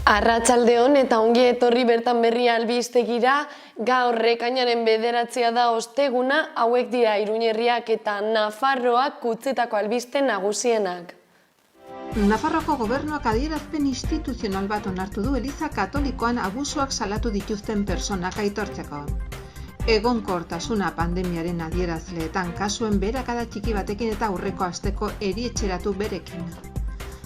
Arratsaldeon eta ongi etorri bertan berri albistegira. Gaur ekainaren 9 da osteguna, hauek dira Iruñerriak eta Nafarroak utzitako albiste nagusienak. Nafarroako gobernuak adierazpen instituzional bat onartu du Eliza Katolikoan abusuak salatu dituzten pertsonak aitortzeko. Egonkortasuna pandemiaren adierazleetan kasuen beherakada txiki batekin eta aurreko asteko erietxeratu berekin.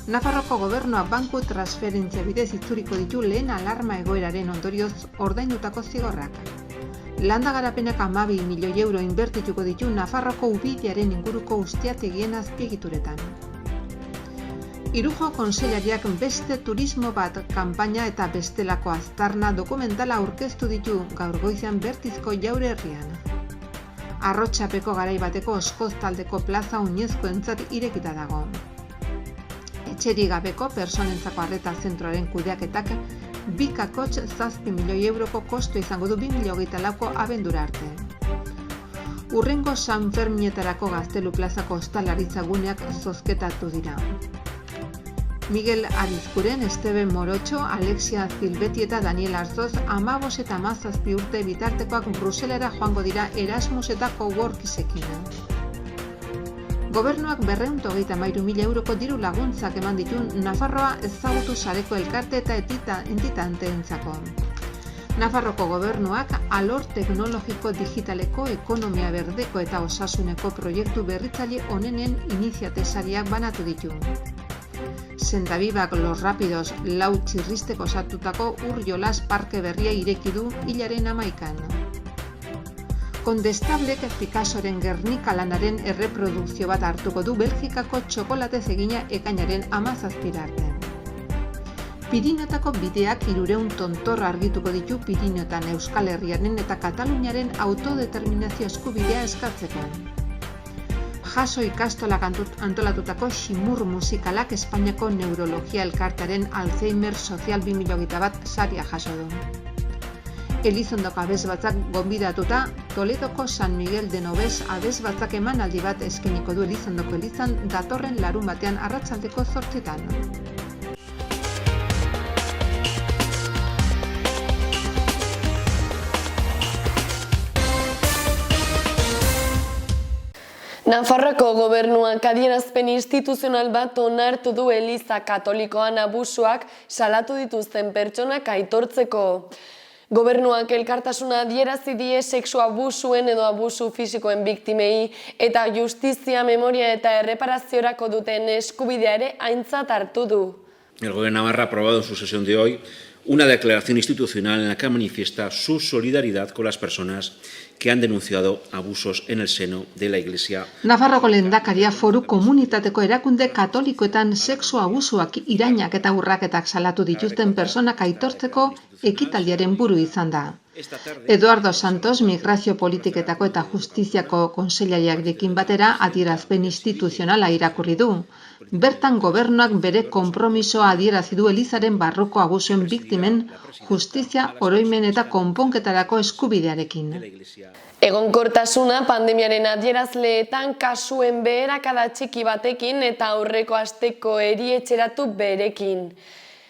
Nafarroko gobernuak banku transferentzia bidez itzuriko ditu lehen alarma egoeraren ondorioz ordaindutako zigorrak. Landa garapenak 12 milioi euro inbertituko ditu Nafarroko ubidearen inguruko ustiategien azpiegituretan. Irujo kontseilariak beste turismo bat kanpaina eta bestelako aztarna dokumentala aurkeztu ditu gaur goizean Bertizko Jaure herrian. Arrotsapeko garai bateko oskoztaldeko plaza oinezkoentzat irekita dago. Etxerik gabeko personentzako arreta zentroaren kudeaketak 2,7 milioi euroko kostu izango du 2024ko abendura arte. Hurrengo San Ferminetarako Gaztelu plazako ostalaritza guneak zozketatu dira. Miguel Arizkuren, Estebe Morotxo, Alexia Zilbeti eta Daniel Arzoz 15 eta 17 urte bitartekoak Bruselera joango dira Erasmus eta Coworksekin. Gobernuak 233.000 euroko diru laguntzak eman ditu Nafarroa ezagutu sareko elkarte eta entitanteentzako. Nafarroko gobernuak alor teknologiko digitaleko, ekonomia berdeko eta osasuneko proiektu berritzaile onenen iniziatesariak banatu ditu. Sendabibak Los Rápidos lau txirristeko osatutako Ur-Jolas parke berria ireki du hilaren 11an. Kondestablek Picassoren Gernika lanaren erreprodukzio bat hartuko du Belgikako txokolatez egina ekainaren 17 arte. Pirinotako bideak 300 tontor argituko ditu Pirinotan Euskal Herriaren eta Kataluniaren autodeterminazio eskubidea eskatzeko. Jaso ikastolak antolatutako ximur musikalak Espainiako Neurologia Elkartearen Alzheimer Sozial 2021 saria jaso du. Elizondoko abesbatzak gonbidatuta, Toledoko San Miguel de Nobes abesbatzak emanaldi bat eskainiko du Elizondoko elizan datorren larunbatean arratsaldeko 8etan. Nafarroako gobernuak adierazpen instituzional bat onartu du Eliza Katolikoan abusuak salatu dituzten pertsonak aitortzeko. Gobernuak elkartasuna adierazi die sexu abusuen edo abusu fisikoen biktimei eta justizia, memoria eta erreparaziorako duten eskubidea ere aintzat hartu du. El Gobierno de Navarra ha aprobado en su sesión de hoy una declaración institucional en la que manifiesta su solidaridad con las personas que han denunciado abusos en el seno de la Iglesia. Nafarroko lehendakaria foru komunitateko erakunde katolikoetan sexu abusuak, irainak eta urraketak salatu dituzten pertsonak aitortzeko ekitaldiaren buru izan da. Eduardo Santos, migrazio politiketako eta justiziako kontseilariarekin batera adierazpen instituzionala irakurri du. Bertan gobernuak bere konpromisoa adierazi du Elizaren barruko abusuen biktimen justizia, oroimen eta konponketarako eskubidearekin. Egonkortasuna pandemiaren adierazleetan kasuen beherakada txiki batekin eta aurreko asteko erietxeratu berekin.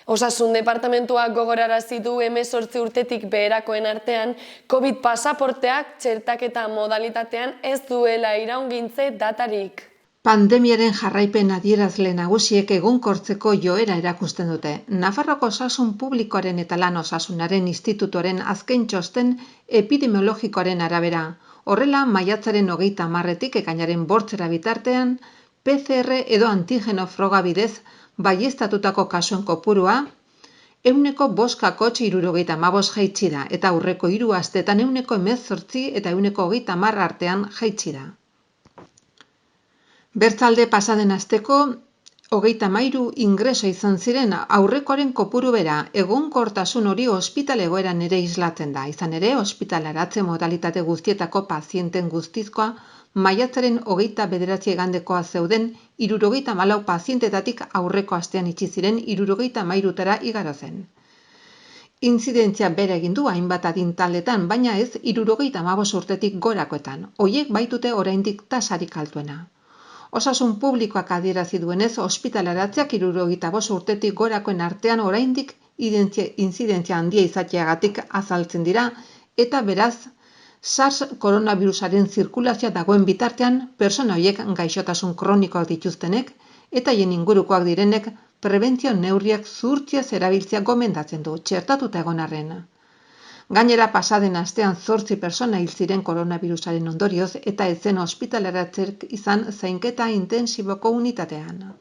Osasun departamentuak gogorarazi du 18 urtetik beherakoen artean COVID pasaporteak txertaketa modalitatean ez duela iraungintze datarik. Pandemiaren jarraipen adierazle nagusiek egonkortzeko joera erakusten dute. Nafarroko Osasun Publikoaren eta Lan Osasunaren Institutuaren azken txosten epidemiologikoaren arabera. Horrela, maiatzaren 30etik ekainaren 8 bitartean, PCR edo antigeno froga bidez baieztatutako kasuen kopurua 5,75 jaitsi da eta aurreko 3 asteetan 18 eta 30 artean jaitsi da. Bertzalde pasaden asteko 33 ingreso izan ziren aurrekoaren kopuru bera, egonkortasun hori ospitale egoeran ere islatzen da. Izan ere, ospitalaratze modalitate guztietako pazienten guztizkoa maiatzaren 29 igandekoa zeuden 74 pazientetatik aurreko astean itxi ziren 73 igaro zen. Intzidentzia bere egin du hainbat adintaletan, baina ez 75 urtetik gorakoetan. Hoiek baitute oraindik tasarik altuena. Osasun publikoak adierazi duenez, ospitalaratzeak 75 urtetik gorakoen artean oraindik intzidentzia handia izateagatik azaltzen dira, eta beraz, SARS koronavirusaren zirkulazioa dagoen bitartean, pertsona horiek gaixotasun kronikoak dituztenek, eta hien ingurukoak direnek prebentzio neurriak zuhurtziaz erabiltzea gomendatzen du, txertatuta egon arren. Gainera, pasaden astean 8 pertsona hil ziren koronavirusaren ondorioz eta ez zen ospitaleratzerik izan zainketa intensiboko unitatean.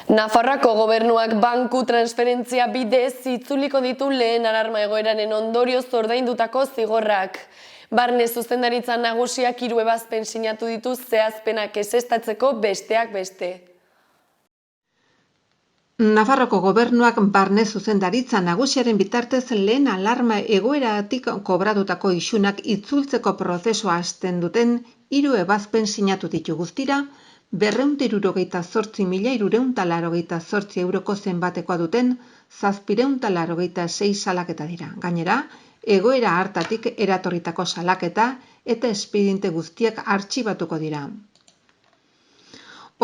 Nafarroako gobernuak banku transferentzia bidez itzuliko ditu lehen alarma egoeraren ondorioz ordaindutako zigorrak. Barne zuzendaritza nagusiak 3 ebazpen sinatu ditu zehazpenak ezeztatzeko besteak beste. Nafarroko gobernuak barne zuzendaritza nagusiaren bitartez lehen alarma egoeratik kobratutako isunak itzultzeko prozesua hasten duten 3 ebazpen sinatu ditu guztira, 268.388 euroko zenbatekoa duten 786 salaketa dira. Gainera, egoera hartatik eratorritako salaketa eta espediente guztiak artxibatuko dira.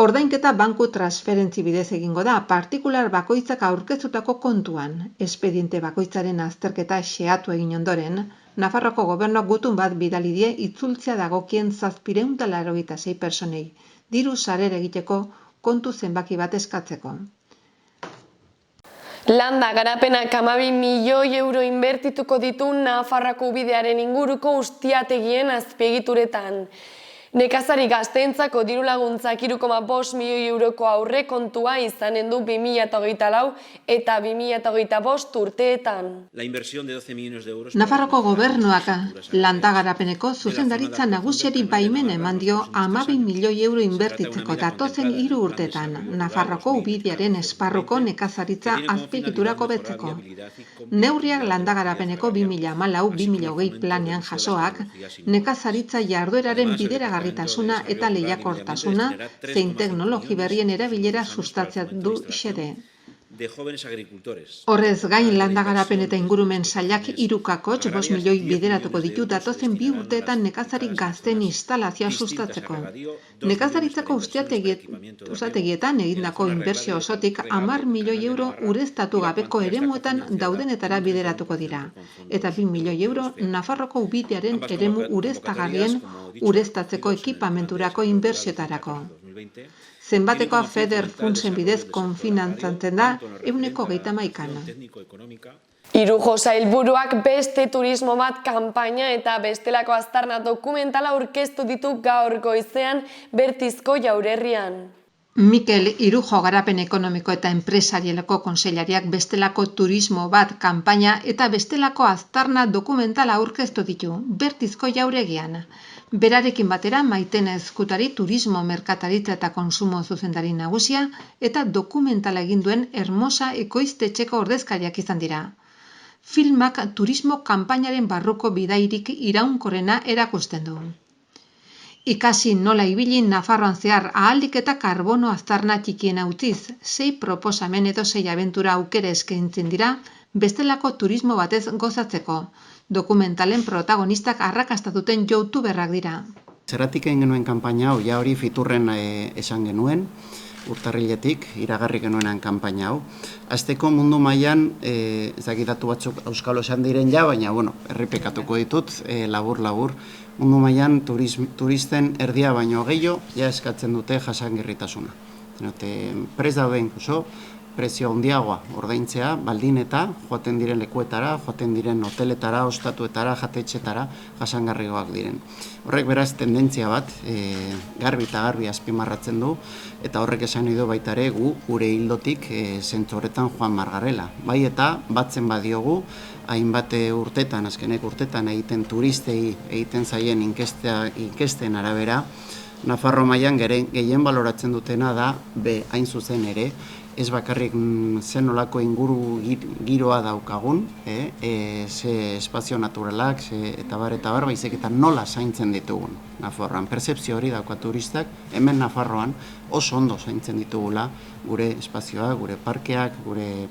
Ordainketa banku transferentzi bidez egingo da, partikular bakoitzak aurkeztutako kontuan. Espediente bakoitzaren azterketa xehatu egin ondoren, Nafarroko gobernuak gutun bat bidali die itzultzea dagokien 786 pertsonei, diru sarera egiteko kontu zenbaki bat eskatzeko. Landa garapenak 12 milioi euro inbertituko ditu Nafarroako ubidearen inguruko ustiategien azpiegituretan. Nekazari gazteentzako diru laguntzak 3,5 milioi euroko aurrekontua izanen du 2024 eta 2025 urteetan. Nafarroko gobernuak landagarapeneko zuzendaritza nagusiari baimen eman dio 12 milioi euro inbertitzeko datozen 3 urteetan Nafarroko ubidearen esparruko nekazaritza azpiegiturako betzeko. Neurriak landagarapeneko 2014-2020 planean jasoak, nekazaritza jardueraren bideragarritasuna eta lehiakortasuna zein teknologi berrien erabilera sustatzea du xede. Horrez gain landagarapen eta ingurumen sailak 3,5 milioi bideratuko ditu datozen 2 urteetan nekazari gazten instalazioa sustatzeko. Nekazaritzako ustiategietan egindako inbertsio osotik 10 milioi euro ureztatu gabeko eremuetan daudenetara bideratuko dira. Eta 2 milioi euro Nafarroko ubidearen eremu ureztagarrien ureztatzeko ekipamenturako inbertsioetarako. Zenbatekoa FEDER funtsen bidez konfinantzatzen da 131. Irujo sailburuak beste turismo bat kanpaina eta bestelako aztarna dokumentala aurkeztu ditu gaur goizean Bertizko Jaurerrian. Mikel Irujo garapen ekonomiko eta enpresarieleko kontseilariak bestelako turismo bat kanpaina eta bestelako aztarna dokumentala aurkeztu ditu Bertizko Jauregian. Berarekin batera Maitene Ezkutari turismo merkataritza eta konsumo zuzendari nagusia eta dokumentala egin duen Hermosa ekoiztetxeko ordezkariak izan dira. Filmak turismo kanpainaren barruko bidairik iraunkorrena erakusten du. Ikasi nola ibili Nafarroan zehar ahalik eta karbono aztarna txikiena utziz, 6 proposamen edo 6 abentura aukera eskaintzen dira bestelako turismo batez gozatzeko. Dokumentalen protagonistak arrakasta duten youtuberrak dira. Zergatik egin genuen kanpaina hau, ja hori Fiturren esan genuen, urtarriletik iragarri genuenan kanpaina hau. Azteko mundu mailan ezagitatu batzuk euskalo esan diren ja, baina errepikatuko ditut labur-labur. Mundu mailan turisten erdia baino gehiago ja eskatzen dute jasangarritasuna. Prest dauden oso prezio handiagoa ordaintzea, baldin eta joaten diren lekuetara, joaten diren hoteletara, ostatuetara, jatetxetara jasangarriagoak diren. Horrek beraz tendentzia bat garbi eta garbi azpimarratzen du, eta horrek esan nahi du baita ere gure hildotik zentzu horretan joan margarela. Bai eta batzen badiogu, hainbat urtetan, azkenek urtetan egiten turistei egiten zaien inkesten arabera, Nafarro mailan gehien baloratzen dutena da, hain zuzen ere, ez bakarrik zenolako inguru giroa daukagun, ze espazio naturalak, eta bar, baizik eta nola zaintzen ditugun Nafarroan. Pertzepzio hori dauka turistak, hemen Nafarroan oso ondo zaintzen ditugula gure espazioa, gure parkeak, gure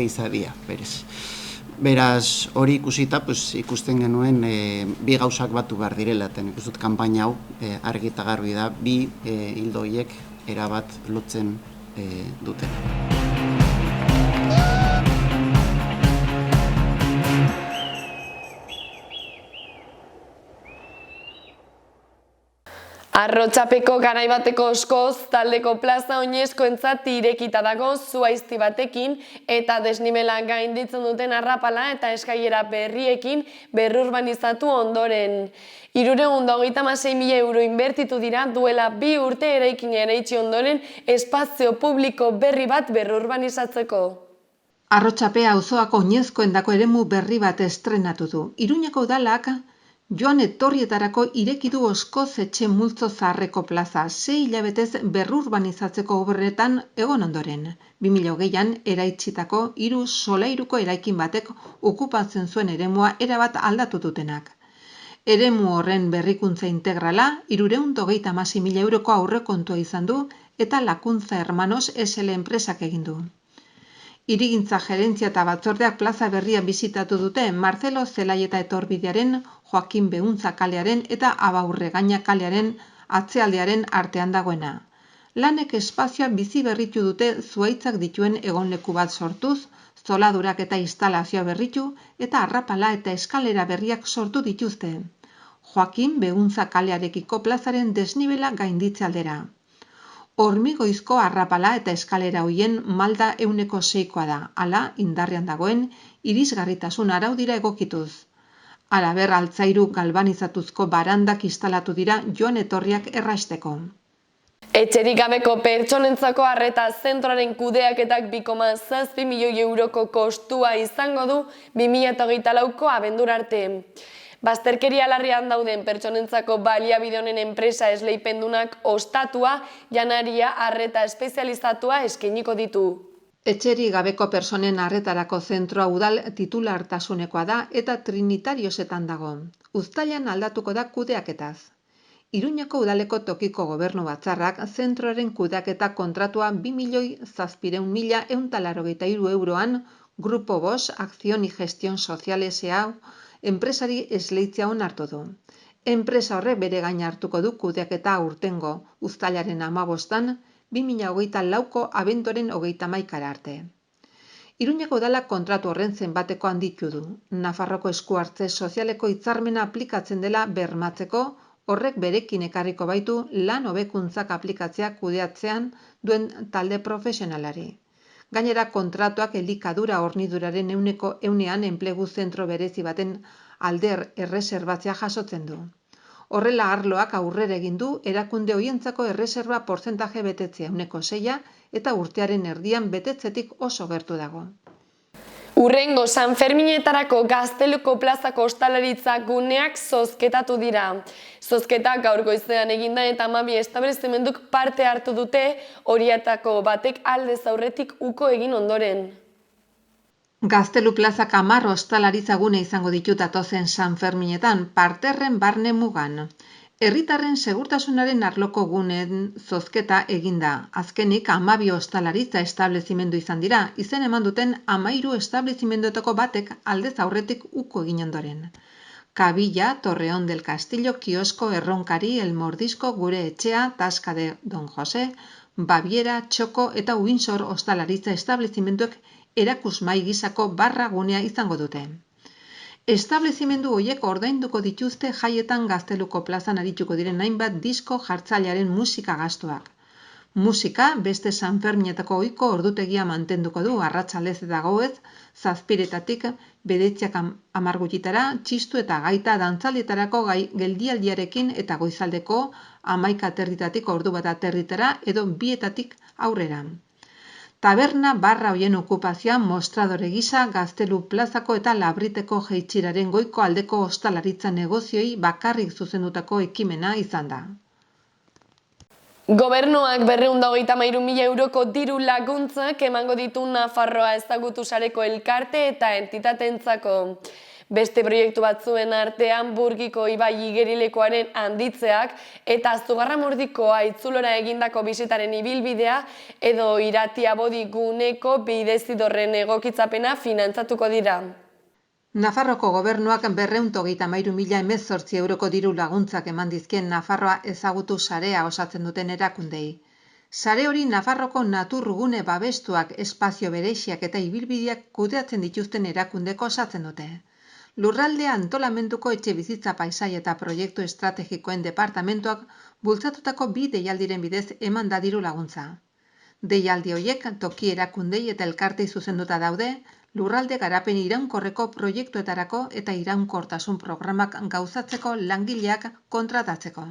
izadia, berez. Beraz, hori ikusita, ikusten genuen bi gauzak batu behar direla, eta nik dut kanpaina hau argi eta garbi da, bi hildo horiek erabat lotzen dute. Arrotxapeko garaibateko oskoz taldeko plaza oinezkoentzat irekita dago zuhaizti batekin eta desnibela gainditzen duten arrapala eta eskailera berriekin berrurbanizatu ondoren. 326.000 euro inbertitu dira duela 2 urte eraikina eraitsi ondoren espazio publiko berri bat berrurbanizatzeko. Arrotxapea auzoako oinezkoendako eremu berri bat estrenatu du. Iruñeko udalak joan etorrietarako ireki du Oskoz etxe multzo zaharreko plaza, 6 hilabetez berrurbanizatzeko obretan egon ondoren. 2020an eraitsitako 3 solairuko eraikin batek okupatzen zuen eremua erabat aldatu dutenak. Eremu horren berrikuntza integrala 326.000 euroko aurrekontua izan du eta Lakuntza Hermanos SL enpresak egin du. Hirigintza gerentzia eta batzordeak plaza berria bisitatu dute Marcelo Zelaieta etorbidearen, Joakin Behuntza kalearen eta Abaurregaina kalearen atzealdearen artean dagoena. Lanek espazioa bizi berritu dute zuhaitzak dituen egonleku bat sortuz, zoladurak eta instalazioa berritu eta arrapala eta eskalera berriak sortu dituzte. Joakin Behuntza kalearekiko plazaren desnibela gainditze aldera. Hormigoizko arrapala eta eskalera hoien malda 6%koa da, hala indarrean dagoen irisgarritasun araudira egokituz. Halaber altzairu galbanizatuzko barandak instalatu dira joan etorriak erraisteko. Etxerik gabeko pertsonentzako arreta zentroaren kudeaketak 2,7 milioi euroko kostua izango du 2024ko abendura arte. Bazterkeria larrian dauden pertsonentzako baliabide honen enpresa esleipendunak ostatua, janaria, arreta espezializatua eskainiko ditu. Etxerik gabeko pertsonen arretarako zentroa udal titulartasunekoa da eta Trinitariosetan dago. Uztailan aldatuko da kudeaketaz. Iruñeko udaleko tokiko gobernu batzarrak zentroaren kudeaketa kontratua 2.700.183 euroan Grupo Bosch Acción y Gestión Social S.A. enpresari esleitzea onartu du. Enpresa horrek bere gain hartuko du kudeaketa urtengo, uztailaren 15an, 2024ko abenduaren 31 arte. Iruñeko udalak kontratu horren zenbateko handitu du. Nafarroko eskuhartze sozialeko hitzarmena aplikatzen dela bermatzeko, horrek berekin ekarriko baitu lan hobekuntzak aplikatzea kudeatzean duen talde profesionalari. Gainera, kontratuak elikadura horniduraren 100% enplegu zentro berezi baten alder erreserbatzea jasotzen du. Horrela arloak aurrera egin du erakunde hoientzako erreserba portzentaje betetzea 6% eta urtearen erdian betetzetik oso gertu dago. Hurrengo San Ferminetarako Gazteluko plazako ostalaritza guneak zozketatu dira. Zozketak gaur goizean eginda eta 12 establezimenduk parte hartu dute, horietako batek aldez aurretik uko egin ondoren. Gaztelu plazak 10 ostalaritza gune izango ditu datozen San Ferminetan, parterren barne mugan. Herritarren segurtasunaren arloko guneen zozketa eginda. Azkenik 12 ostalaritza establezimendu izan dira, izen eman duten 13 establezimenduetako batek aldez aurretik uko egin ondoren. Kabila, Torreón del Castillo, Kiosko, Erronkari, El Mordisco, Gure Etxea, Tasca de Don José, Baviera, Txoko eta Windsor ostalaritza establezimenduek erakusmai gisako barra gunea izango dute. Establezimendu horiek ordainduko dituzte jaietan Gazteluko plazan arituko diren hainbat disko jartzailearen musika gastuak. Musika beste San Ferminetako ohiko ordutegia mantenduko du arratsaldez eta gauez, 7:00 bedetziak 10:00 txistu eta gaita dantzaldietarako geldialdiarekin eta goizaldeko 11:30 ordu 1:30 edo 2:00 aurrera. Taberna barra hoien okupazioa mostradore gisa Gaztelu plazako eta Labriteko jeitxiraren goiko aldeko ostalaritza negozioi bakarrik zuzendutako ekimena izan da. Gobernuak 233.000 euroko diru laguntzak emango ditu Nafarroa ezagutu sareko elkarte eta entitateentzako. Beste proiektu batzuen artean Burgiko ibai igerilekoaren handitzeak eta Zugarramurdiko Aitzulora egindako bisitaren ibilbidea edo Iratiabodi guneko bidezidorren egokitzapena finantzatuko dira. Nafarroko gobernuak 233.018 euroko diru laguntzak eman dizkien Nafarroa ezagutu sarea osatzen duten erakundei. Sare hori Nafarroko naturgune babestuak, espazio bereziak eta ibilbideak kudeatzen dituzten erakundeko osatzen dute. Lurraldea antolamenduko etxebizitza paisai eta proiektu estrategikoen departamentuak bultzatutako 2 deialdiren bidez eman da diru laguntza. Deialdi horiek toki erakundei eta elkartei zuzenduta daude, lurralde garapen iraunkorreko proiektuetarako eta iraunkortasun programak gauzatzeko langileak kontratatzeko.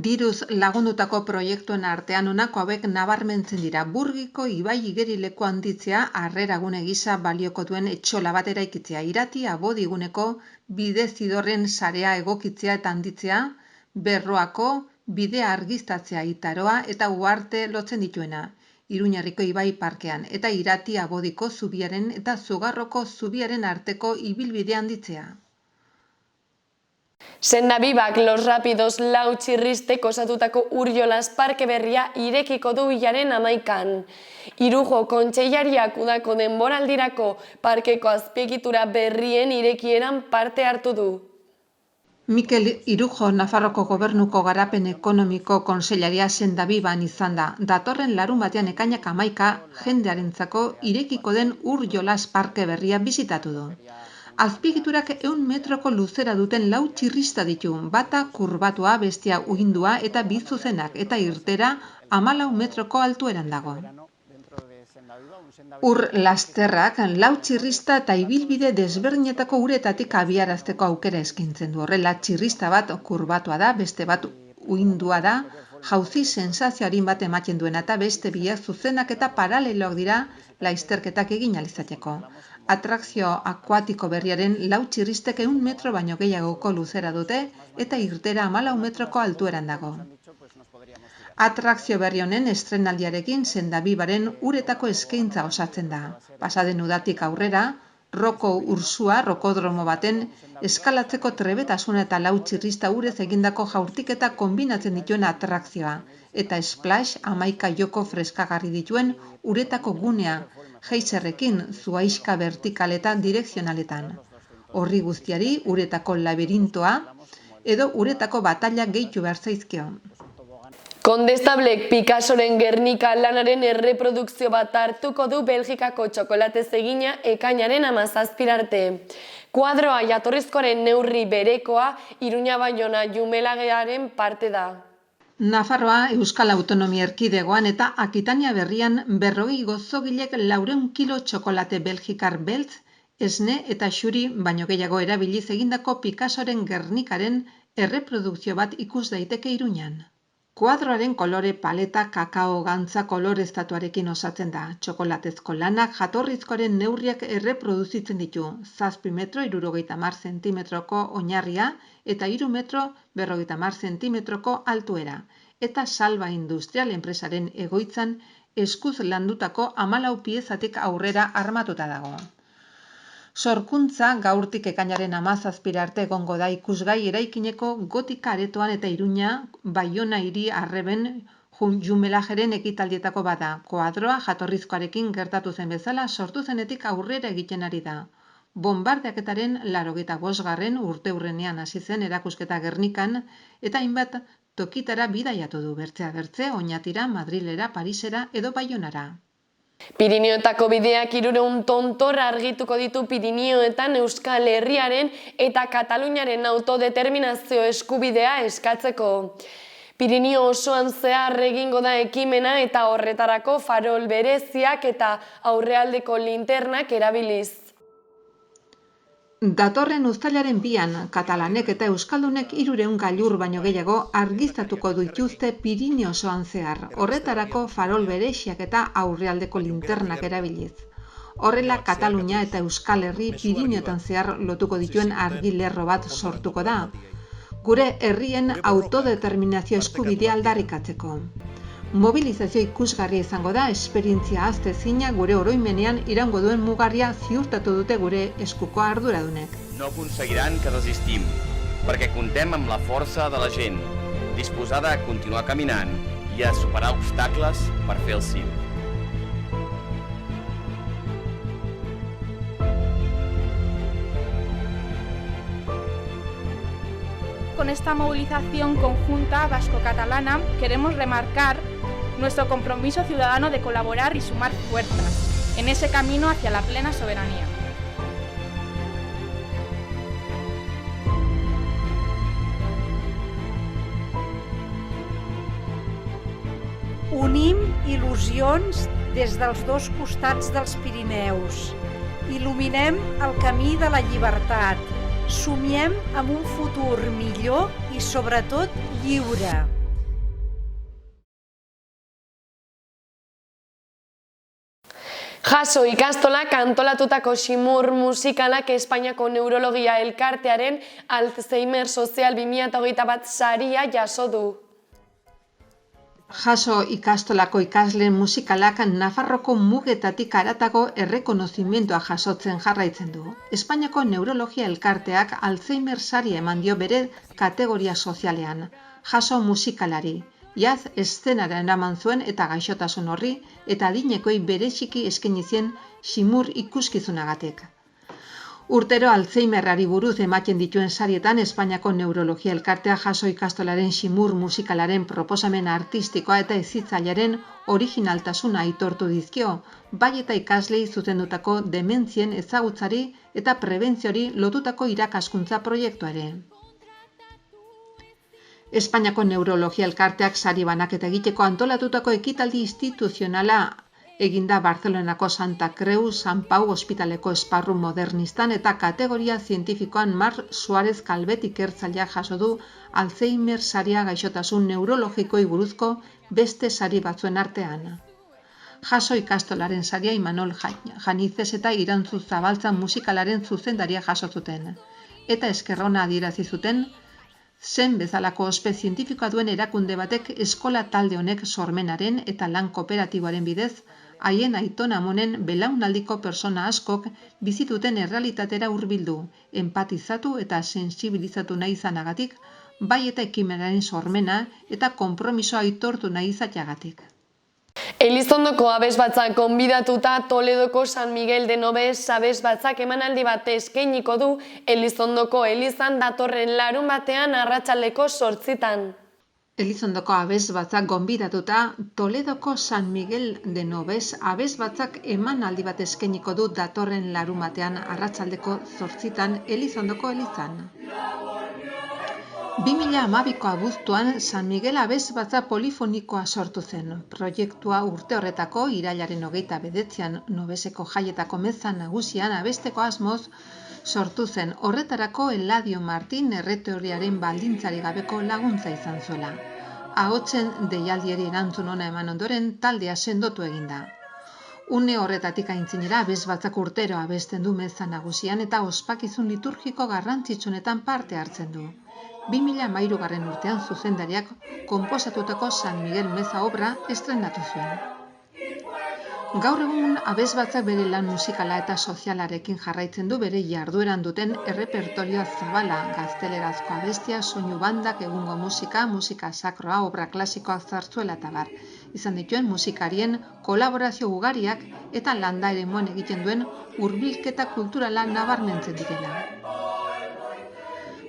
Diruz lagundutako proiektuen artean honako hauek nabarmentzen dira. Burgiko ibai igerileku handitzea, harreragune gisa balioko duen etxola bat eraikitzea, Irati Abodiguneko bidezidorren sarea egokitzea eta handitzea, Berroako bidea argiztatzea Itaroa eta Uharte lotzen dituena, Iruñerriko ibai parkean, eta Irati Abodiko zubiaren eta Zugarroko zubiaren arteko ibilbidea handitzea. Sendabibak Los Rápidos lau txirristek osatutako Uriolas parke berria irekiko du hilaren 11an. Irujo kontseilariak udako denboraldirako parkeko azpiegitura berrien irekieran parte hartu du. Mikel Irujo Nafarroko Gobernuko Garapen Ekonomiko Kontseilaria Sendabiban izan da. Datorren larunbatean ekainak 11 jendearentzako irekiko den Uriolas parke berria bisitatu du. Azpiegiturak 100 metroko luzera duten lau txirrista ditu, bata kurbatua, bestea uhindua eta bi zuzenak, eta irtera 14 metroko altueran dago. Ur lasterrak lau txirrista eta ibilbide desberdinetako uretatik abiarazteko aukera eskintzen du. Horrela, txirrista bat kurbatua da, beste bat uhindua da, jauzi sensazioarin bat ematen duena eta beste biak zuzenak eta paraleloak dira lasterketak egin alizateko. Atrakzio akuatiko berriaren lau txirristek 100 metro baino gehiagoko luzera dute eta irtera 14 metroko altueran dago. Atrakzio berri honen estrenaldiarekin Sendabibaren uretako eskaintza osatzen da. Pasaden udatik aurrera, Roko Ursua rokodromo baten eskalatzeko trebetasuna eta lau txirrista urez egindako jaurtiketa konbinatzen dituen atrakzioa, eta Splash 11 joko freskagarri dituen uretako gunea, geizerrekin zuaiska vertikaletan direkzionaletan. Horri guztiari uretako labirintoa edo uretako batalla gehitu behar zaizkio. Kondestablek Picassoren Gernika lanaren erreprodukzio bat hartuko du Belgikako txokolatez egina ekainaren 17 arte. Kuadroa jatorrizkoaren neurri berekoa Iruña Baiona Jumelagearen parte da. Nafarroa Euskal Autonomia Erkidegoan eta Akitania berrian 40 gozogilek 400 kilo txokolate belgikar beltz, esne eta xuri baino gehiago erabiliz egindako Picassoren Gernikaren erreprodukzio bat ikus daiteke Iruñan. Kuadroaren kolore paleta kakao gantza koloreztatuarekin osatzen da. Txokolatezko lanak jatorrizkoaren neurriak erreproduzitzen ditu. 7 metro 70 zentimetroko oinarria eta 3 metro 50 zentimetroko altuera. Eta Salva Industrial enpresaren egoitzan eskuz landutako 14 piezatik aurrera armatuta dago. Sorkuntza gaurtik ekainaren 17 arte egongo da ikusgai eraikineko Gotika aretoan eta Iruña Baiona hiri arreben Jumelageren ekitaldietako bada. Kuadroa jatorrizkoarekin gertatu zen bezala sortu zenetik aurrera egiten ari da. Bonbardeaketaren 85. urteurrenean hasi zen erakusketa Gernikan eta hainbat tokitara bidaiatu du bertzea bertze, Oñatira, Madrilera, Parisera edo Baionara. Pirinioetako bideak 300 tontor argituko ditu Pirinioetan Euskal Herriaren eta Kataluniaren autodeterminazio eskubidea eskatzeko. Pirinio osoan zehar egingo da ekimena eta horretarako farol bereziak eta aurrealdeko linternak erabiliz. Datorren uztailaren 2an, katalanek eta euskaldunek 300 gailur baino gehiago argiztatuko dituzte Pirinio osoan zehar, horretarako farol bereziak eta aurrealdeko linternak erabiliz. Horrela, Katalunia eta Euskal Herri Pirinioetan zehar lotuko dituen argilerro bat sortuko da, gure herrien autodeterminazio eskubidea aldarrikatzeko. Mobilizazio ikusgarria izango da, esperientzia ahaztezina gure oroimenean iraungo duen mugarria ziurtatu dute gure eskuko arduradunek. No aconseguiran que resistim, perquè comptem amb la força de la gent, disposada a continuar caminant i a superar obstacles per fer el cim. Con esta movilización conjunta vasco-catalana queremos remarcar nuestro compromiso ciudadano de colaborar y sumar fuerzas en ese camino hacia la plena soberanía. Unim il·lusions des dels dos costats dels Pirineus. Il·luminem el camí de la llibertat. Somiem amb un futur millor i, sobretot, lliure. Jaso ikastolak antolatutako ximur musikalak Espainiako Neurologia Elkartearen Alzheimer Sozial 2021 saria jaso du. Jaso ikastolako ikasleen musikalak Nafarroko mugetatik haratago errekonozimendua jasotzen jarraitzen du. Espainiako Neurologia Elkarteak Alzheimer saria eman dio bere kategoria sozialean. Jaso musikalari, jaz eszenara eraman zuen eta gaixotasun horri eta adinekoi bereziki eskaini zien ximur ikuskizunagatik. Urtero Alzheimerrari buruz ematen dituen sarietan Espainiako Neurologia Elkartea Jaso ikastolaren ximur musikalaren proposamen artistikoa eta hezitzailearen originaltasuna aitortu dizkio, bai eta ikaslei zuzendutako dementzien ezagutzari eta prebentziori lotutako irakaskuntza proiektuare. Espainiako Neurologia Elkarteak sari banaketa egiteko antolatutako ekitaldi instituzionala eginda Barcelonako Santa Creu San Pau ospitaleko esparru modernistan eta kategoria zientifikoan Mar Suárez Calvet ikertzaileak jaso du Alzheimer saria gaixotasun neurologikoi buruzko beste sari batzuen artean. Jaso ikastolaren saria Imanol Janizez eta Irantzu Zabaltza musikalaren zuzendaria jaso zuten. Eta eskerrona adierazi zuten, zen bezalako ospe zientifikoa duen erakunde batek eskola talde honek sormenaren eta lan kooperatiboaren bidez haien aiton amonen belaunaldiko persona askok bizituten errealitatera hurbildu, empatizatu eta sensibilizatu nahi izanagatik, bai eta ekimenaren sormena eta konpromisoa aitortu nahi izateagatik. Elizondoko abesbatzak gonbidatuta Toledoko San Miguel de Nobes abesbatzak emanaldi bat eskainiko du Elizondoko elizan datorren larun batean arratsaldeko 8:00. Elizondoko abesbatzak gonbidatuta Toledoko San Miguel de Nobes abesbatzak emanaldi bat eskainiko du datorren larun batean arratsaldeko 8:00 Elizondoko elizan. 2012ko abuztuan San Miguel abesbatza polifonikoa sortu zen. Proiektua urte horretako irailaren 29an Nobeseko jaietako meza nagusian abesteko asmoz sortu zen. Horretarako Eladio Martin erretoriaren baldintzari gabeko laguntza izan zuela. Ahotsen deialdiari erantzun ona eman ondoren taldea sendotu eginda. Une horretatik aintzinera abesbatzak urtero abesten du meza nagusian eta ospakizun liturgiko garrantzitsunetan parte hartzen du. 2013 urtean zuzendariak konposatutako San Miguel meza obra estrenatu zuen. Gaur egun abesbatzak bere lan musikala eta sozialarekin jarraitzen du bere jardueran duten errepertorioa zabala, gaztelerazko abestia, soinu bandak, egungo musika, musika sakroa, obra klasikoak zartzuela eta bar. Izan dituen musikarien kolaborazio ugariak eta landa eremuan egiten duen hurbilketa kulturala nabarmentzen direla.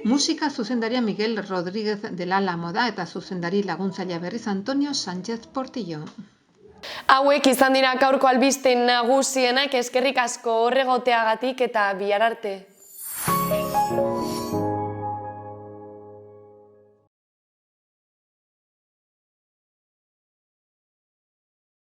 Musika zuzendaria Miguel Rodríguez de la Lamoda eta zuzendari laguntzailea berriz Antonio Sánchez Portillo. Hauek izan dira gaurko albiste nagusienak, eskerrik asko horregoteagatik eta bihar arte.